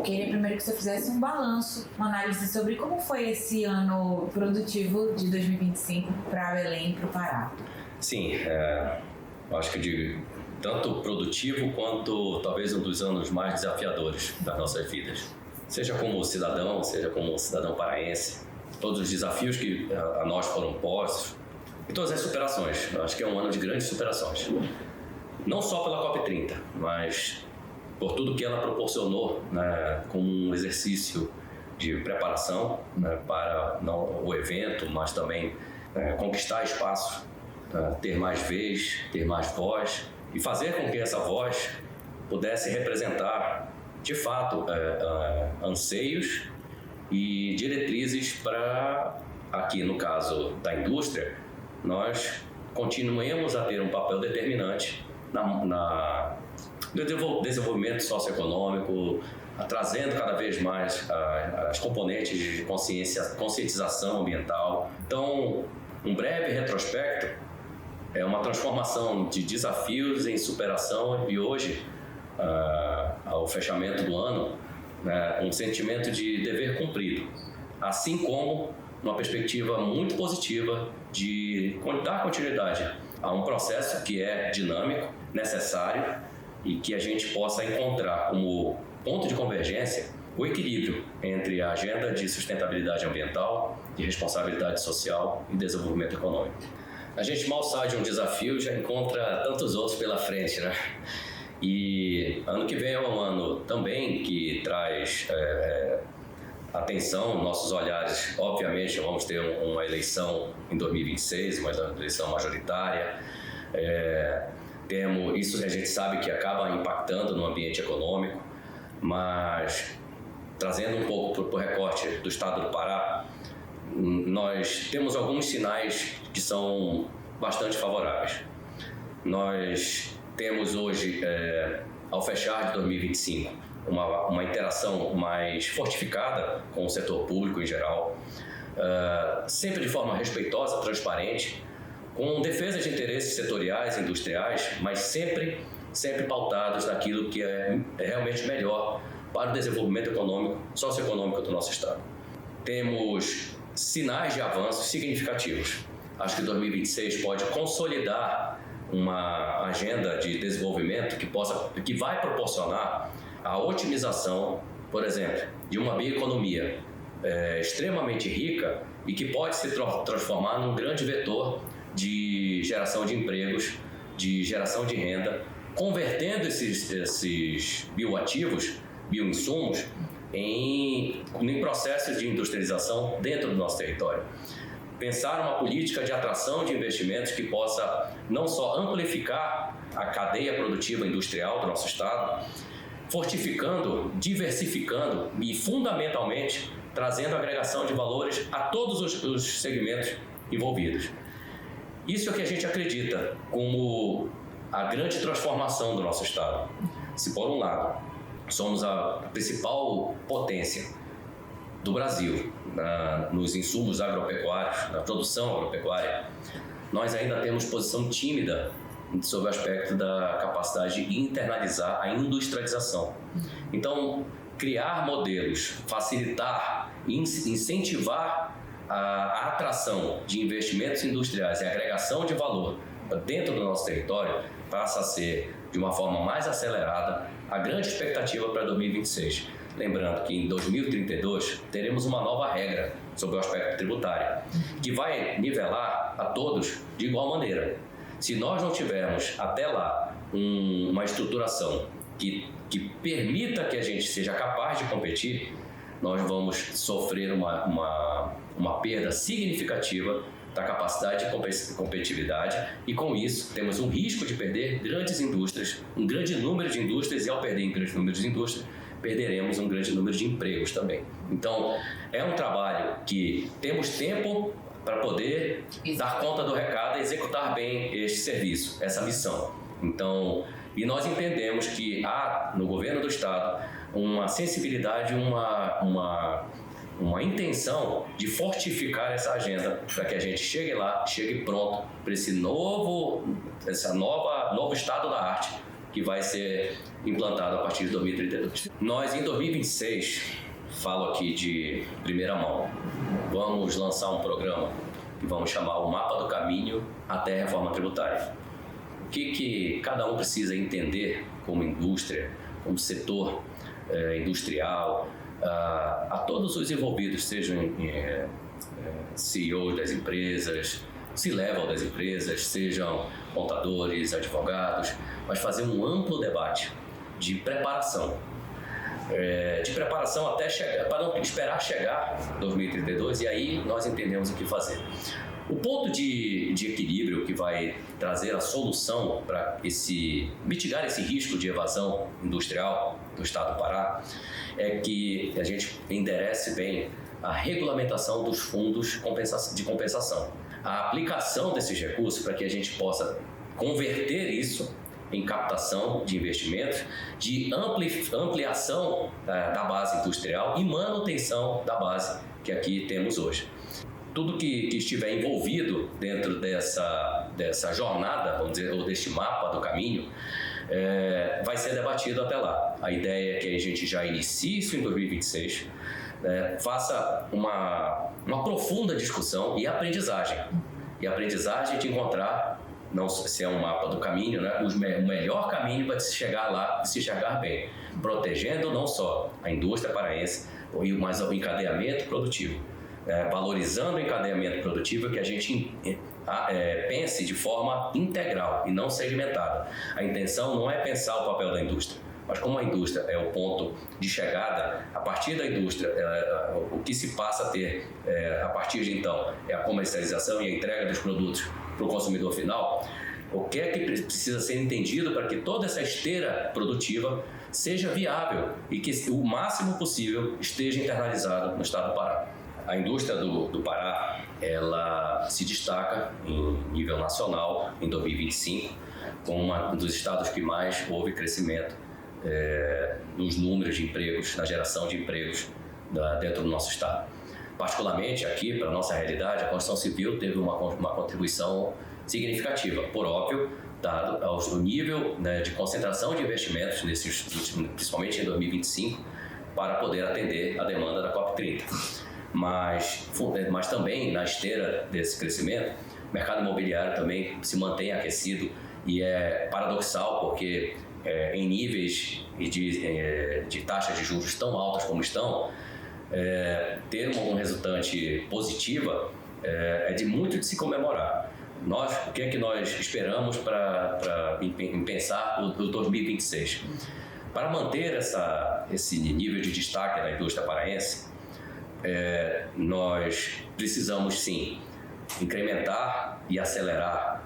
queria primeiro que você fizesse um balanço, uma análise sobre como foi esse ano produtivo de 2025 para Belém e para o Pará. Sim, eu acho que de tanto produtivo quanto talvez um dos anos mais desafiadores das nossas vidas. Seja como cidadão paraense, todos os desafios que a nós foram postos e todas as superações. Eu acho que é um ano de grandes superações. Não só pela COP30, mas por tudo que ela proporcionou, né, como um exercício de preparação, né, para não o evento, mas também conquistar espaços, ter mais vez, ter mais voz e fazer com que essa voz pudesse representar, de fato, anseios e diretrizes para, aqui no caso da indústria, nós continuemos a ter um papel determinante no desenvolvimento socioeconômico, trazendo cada vez mais as componentes de conscientização ambiental. Então, um breve retrospecto é uma transformação de desafios em superação e hoje, ao fechamento do ano, né, um sentimento de dever cumprido, assim como uma perspectiva muito positiva de dar continuidade a um processo que é dinâmico, necessário e que a gente possa encontrar como ponto de convergência o equilíbrio entre a agenda de sustentabilidade ambiental, de responsabilidade social e desenvolvimento econômico. A gente mal sai de um desafio e já encontra tantos outros pela frente, né? E ano que vem é um ano também que traz atenção, nossos olhares. Obviamente vamos ter uma eleição em 2026, uma eleição majoritária. Isso a gente sabe que acaba impactando no ambiente econômico, mas trazendo um pouco para o recorte do estado do Pará, nós temos alguns sinais que são bastante favoráveis. Nós temos hoje, ao fechar de 2025, uma interação mais fortificada com o setor público em geral, sempre de forma respeitosa, transparente, com defesa de interesses setoriais, industriais, mas sempre pautados naquilo que é realmente melhor para o desenvolvimento econômico, socioeconômico do nosso estado. Temos sinais de avanços significativos. Acho que 2026 pode consolidar uma agenda de desenvolvimento que vai proporcionar a otimização, por exemplo, de uma bioeconomia extremamente rica e que pode se transformar num grande vetor de geração de empregos, de geração de renda, convertendo esses bioativos, bioinsumos, em processos de industrialização dentro do nosso território. Pensar uma política de atração de investimentos que possa não só amplificar a cadeia produtiva industrial do nosso estado, fortificando, diversificando e fundamentalmente trazendo agregação de valores a todos os segmentos envolvidos. Isso é o que a gente acredita como a grande transformação do nosso estado. Se por um lado somos a principal potência do Brasil nos insumos agropecuários, na produção agropecuária, nós ainda temos posição tímida sobre o aspecto da capacidade de internalizar a industrialização. Então, criar modelos, facilitar, incentivar a atração de investimentos industriais e agregação de valor dentro do nosso território passa a ser, de uma forma mais acelerada, a grande expectativa para 2026. Lembrando que em 2032 teremos uma nova regra sobre o aspecto tributário, que vai nivelar a todos de igual maneira. Se nós não tivermos até lá uma estruturação que permita que a gente seja capaz de competir, nós vamos sofrer uma perda significativa da capacidade de competitividade e, com isso, temos um risco de perder grandes indústrias, um grande número de indústrias, e ao perder um grande número de indústrias, perderemos um grande número de empregos também. Então, é um trabalho que temos tempo para poder dar conta do recado e executar bem este serviço, essa missão. Então, e nós entendemos que há no governo do estado uma sensibilidade, uma intenção de fortificar essa agenda para que a gente chegue lá, chegue pronto para esse novo estado da arte que vai ser implantado a partir de 2032. Nós, em 2026, falo aqui de primeira mão, vamos lançar um programa que vamos chamar o Mapa do Caminho até a Reforma Tributária. O que cada um precisa entender como indústria, como setor industrial, a todos os envolvidos, sejam CEOs das empresas, C-level das empresas, sejam contadores, advogados, mas fazer um amplo debate de preparação. Até chegar, para não esperar chegar 2032 e aí nós entendemos o que fazer. O ponto de equilíbrio que vai trazer a solução para mitigar esse risco de evasão industrial do Estado do Pará é que a gente enderece bem a regulamentação dos fundos de compensação. A aplicação desses recursos para que a gente possa converter isso em captação de investimentos, de ampliação da base industrial e manutenção da base que aqui temos hoje. Tudo que estiver envolvido dentro dessa jornada, vamos dizer, ou deste mapa do caminho, vai ser debatido até lá. A ideia é que a gente já inicie isso em 2026, faça uma profunda discussão e aprendizagem. E aprendizagem de encontrar, não se é um mapa do caminho, né, o melhor caminho para se chegar lá e se chegar bem, protegendo não só a indústria paraense, mas o encadeamento produtivo. Valorizando o encadeamento produtivo, que a gente pense de forma integral e não segmentada. A intenção não é pensar o papel da indústria, mas como a indústria é o ponto de chegada, a partir da indústria, o que se passa a ter a partir de então é a comercialização e a entrega dos produtos para o consumidor final. O que é que precisa ser entendido para que toda essa esteira produtiva seja viável e que o máximo possível esteja internalizado no Estado do Pará. A indústria do Pará, ela se destaca em nível nacional em 2025 como um dos estados que mais houve crescimento nos números de empregos, na geração de empregos dentro do nosso estado. Particularmente aqui, para a nossa realidade, a construção civil teve uma contribuição significativa, por óbvio, dado o nível, né, de concentração de investimentos, principalmente em 2025, para poder atender a demanda da COP30. Mas também, na esteira desse crescimento, o mercado imobiliário também se mantém aquecido e é paradoxal porque em níveis de taxas de juros tão altas como estão, ter uma resultante positiva é de muito de se comemorar. O que é que nós esperamos em pensar o 2026? Para manter esse nível de destaque da indústria paraense, nós precisamos sim incrementar e acelerar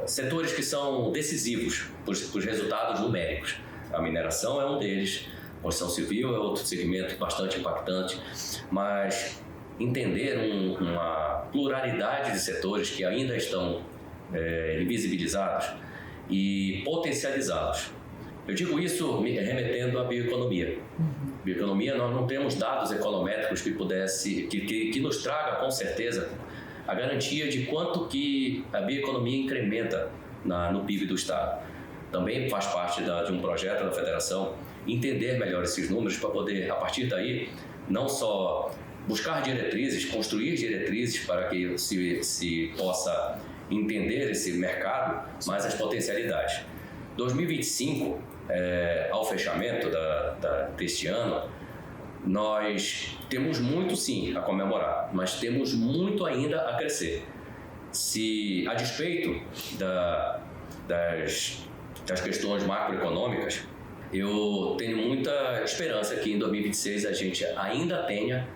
setores que são decisivos para os resultados numéricos. A mineração é um deles, a construção civil é outro segmento bastante impactante, mas entender uma pluralidade de setores que ainda estão invisibilizados e potencializá-los. Eu digo isso remetendo à bioeconomia. Bioeconomia, nós não temos dados econométricos que nos traga com certeza a garantia de quanto que a bioeconomia incrementa no PIB do Estado. Também faz parte de um projeto da Federação entender melhor esses números para poder, a partir daí, não só buscar diretrizes, construir diretrizes para que se possa entender esse mercado, mas as potencialidades. 2025, ao fechamento deste ano, nós temos muito sim a comemorar, mas temos muito ainda a crescer. Se a despeito das questões macroeconômicas, eu tenho muita esperança que em 2026 a gente ainda tenha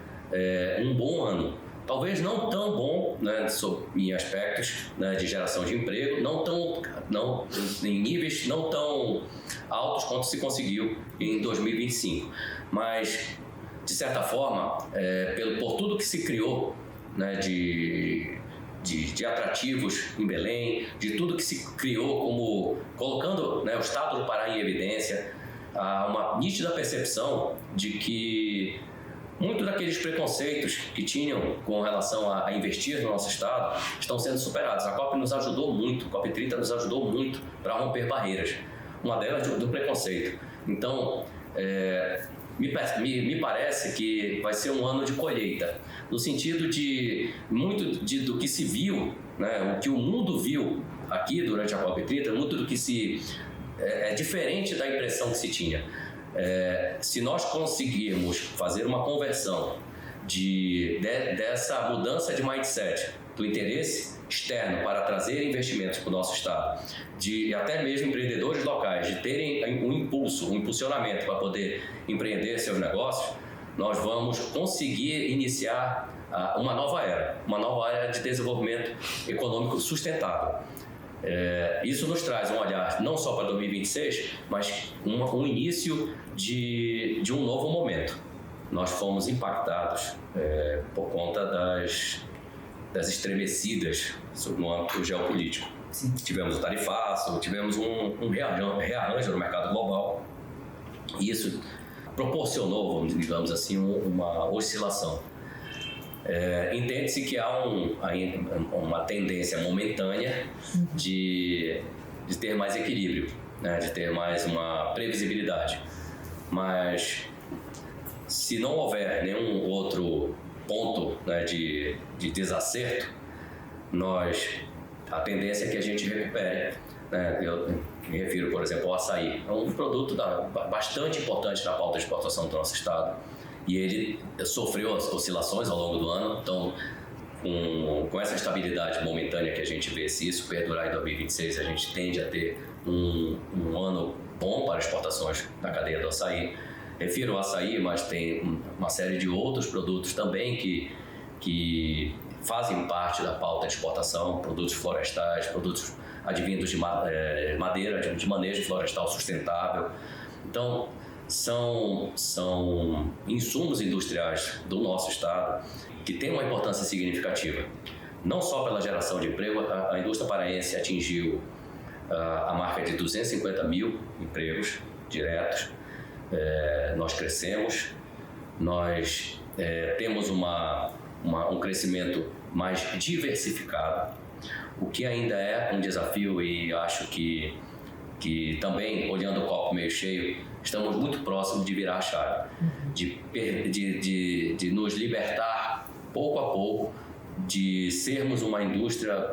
um bom ano. Talvez não tão bom, né, em aspectos, né, de geração de emprego, em níveis não tão altos quanto se conseguiu em 2025. Mas, de certa forma, por tudo que se criou, né, de atrativos em Belém, de tudo que se criou como colocando, né, o Estado do Pará em evidência, há uma nítida percepção de que muitos daqueles preconceitos que tinham com relação a investir no nosso estado estão sendo superados. A COP nos ajudou muito, a COP 30 nos ajudou muito para romper barreiras. Uma delas do preconceito. Então, me parece que vai ser um ano de colheita, no sentido de muito do que se viu, né, o que o mundo viu aqui durante a COP 30, muito do que é diferente da impressão que se tinha. Se nós conseguirmos fazer uma conversão dessa mudança de mindset, do interesse externo para trazer investimentos para o nosso estado, de até mesmo empreendedores locais, de terem um impulsionamento para poder empreender seus negócios, nós vamos conseguir iniciar uma nova era de desenvolvimento econômico sustentável. Isso nos traz um olhar não só para 2026, mas um início de um novo momento. Nós fomos impactados por conta das estremecidas no âmbito geopolítico. Sim. Tivemos o tarifaço, tivemos um rearranjo no mercado global, e isso proporcionou, digamos assim, uma oscilação. Entende-se que há uma tendência momentânea de ter mais equilíbrio, né, de ter mais uma previsibilidade, mas se não houver nenhum outro ponto, né, de desacerto, a tendência é que a gente recupere, né? Eu me refiro, por exemplo, ao açaí. É um produto bastante importante na pauta de exportação do nosso estado, e ele sofreu oscilações ao longo do ano. Então, com essa estabilidade momentânea que a gente vê, se isso perdurar em 2026, a gente tende a ter um ano bom para exportações na cadeia do açaí. Refiro ao açaí, mas tem uma série de outros produtos também que fazem parte da pauta de exportação, produtos florestais, produtos advindos de madeira, de manejo florestal sustentável. Então, são insumos industriais do nosso estado que têm uma importância significativa. Não só pela geração de emprego, a indústria paraense atingiu a marca de 250 mil empregos diretos. Nós crescemos, nós temos um crescimento mais diversificado, o que ainda é um desafio, e acho que também, olhando o copo meio cheio, estamos muito próximos de virar a chave, de nos libertar pouco a pouco, de sermos uma indústria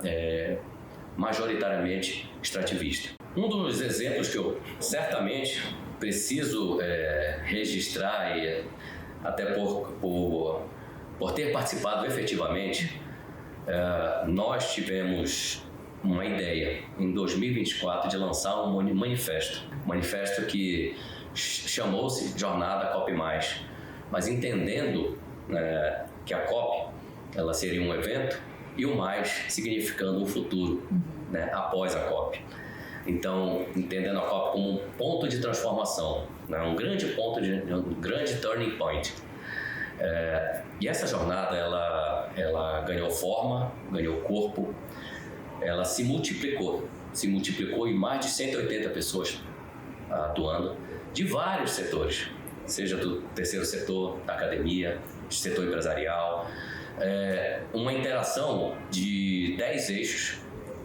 majoritariamente extrativista. Um dos exemplos que eu certamente preciso registrar, e até por ter participado efetivamente, nós tivemos uma ideia em 2024 de lançar um manifesto que chamou-se Jornada COP+, mas entendendo que a COP ela seria um evento, e o mais significando um futuro, né, após a COP. Então, entendendo a COP como um ponto de transformação, né, um grande turning point. E essa jornada, ela ganhou forma, ganhou corpo, ela se multiplicou em mais de 180 pessoas atuando, de vários setores, seja do terceiro setor, da academia, do setor empresarial, uma interação de 10 eixos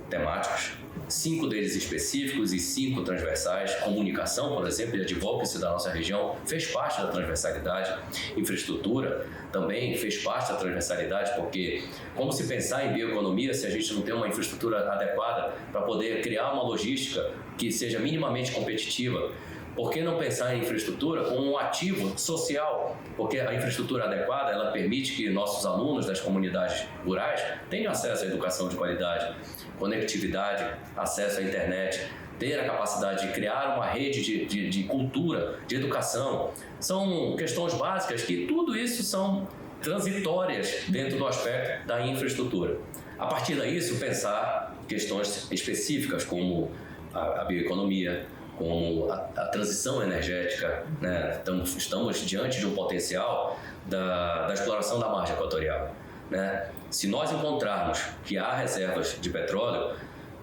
temáticos, 5 deles específicos e 5 transversais. Comunicação, por exemplo, e advocacy da nossa região fez parte da transversalidade. Infraestrutura também fez parte da transversalidade, porque como se pensar em bioeconomia se a gente não tem uma infraestrutura adequada para poder criar uma logística que seja minimamente competitiva? Por que não pensar em infraestrutura como um ativo social? Porque a infraestrutura adequada, ela permite que nossos alunos das comunidades rurais tenham acesso à educação de qualidade, conectividade, acesso à internet, ter a capacidade de criar uma rede de cultura, de educação. São questões básicas que tudo isso são transitórias dentro do aspecto da infraestrutura. A partir daí, pensar questões específicas como a bioeconomia, como a transição energética, né? Estamos diante de um potencial da exploração da margem equatorial, né? Se nós encontrarmos que há reservas de petróleo,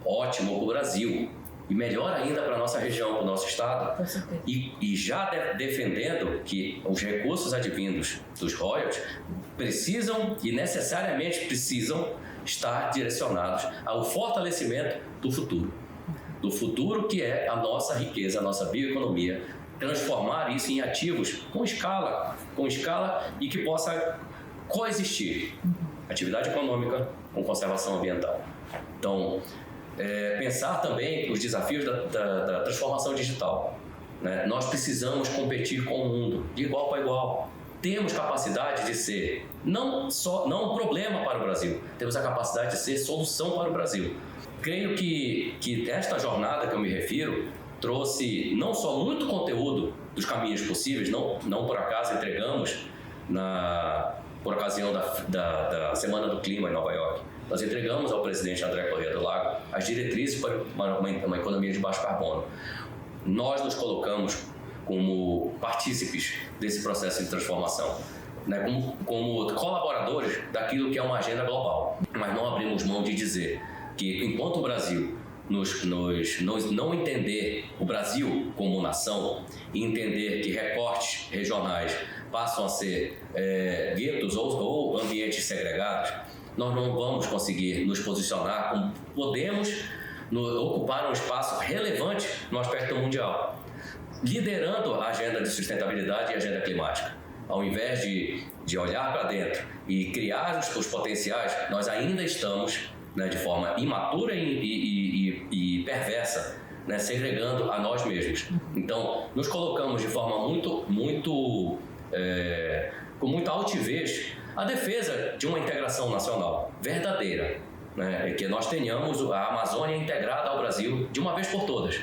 ótimo para o Brasil, e melhor ainda para a nossa região, para o nosso estado, e já defendendo que os recursos advindos dos royalties precisam e necessariamente precisam estar direcionados ao fortalecimento do futuro que é a nossa riqueza, a nossa bioeconomia, transformar isso em ativos com escala e que possa coexistir atividade econômica com conservação ambiental. Então, pensar também os desafios da transformação digital, né? Nós precisamos competir com o mundo de igual para igual. Temos capacidade de ser não um problema para o Brasil, temos a capacidade de ser solução para o Brasil. Creio que esta jornada que eu me refiro trouxe não só muito conteúdo dos caminhos possíveis, não por acaso entregamos por ocasião da Semana do Clima em Nova York. Nós entregamos ao presidente André Corrêa do Lago as diretrizes para uma economia de baixo carbono. Nós nos colocamos como partícipes desse processo de transformação, né? como colaboradores daquilo que é uma agenda global. Mas não abrimos mão de dizer que, enquanto o Brasil não entender o Brasil como nação e entender que recortes regionais passam a ser guetos ou ambientes segregados, nós não vamos conseguir nos posicionar como podemos ocupar um espaço relevante no aspecto mundial, liderando a agenda de sustentabilidade e a agenda climática. Ao invés de olhar para dentro e criar os potenciais, nós ainda estamos, né, de forma imatura e perversa, né, segregando a nós mesmos. Então, nos colocamos de forma com muita altivez a defesa de uma integração nacional verdadeira, né, que nós tenhamos a Amazônia integrada ao Brasil de uma vez por todas.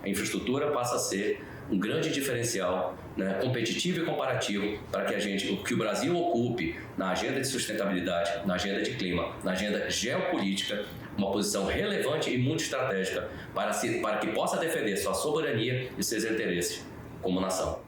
A infraestrutura passa a ser um grande diferencial, né, competitivo e comparativo para que o Brasil ocupe na agenda de sustentabilidade, na agenda de clima, na agenda geopolítica, uma posição relevante e muito estratégica para que possa defender sua soberania e seus interesses como nação.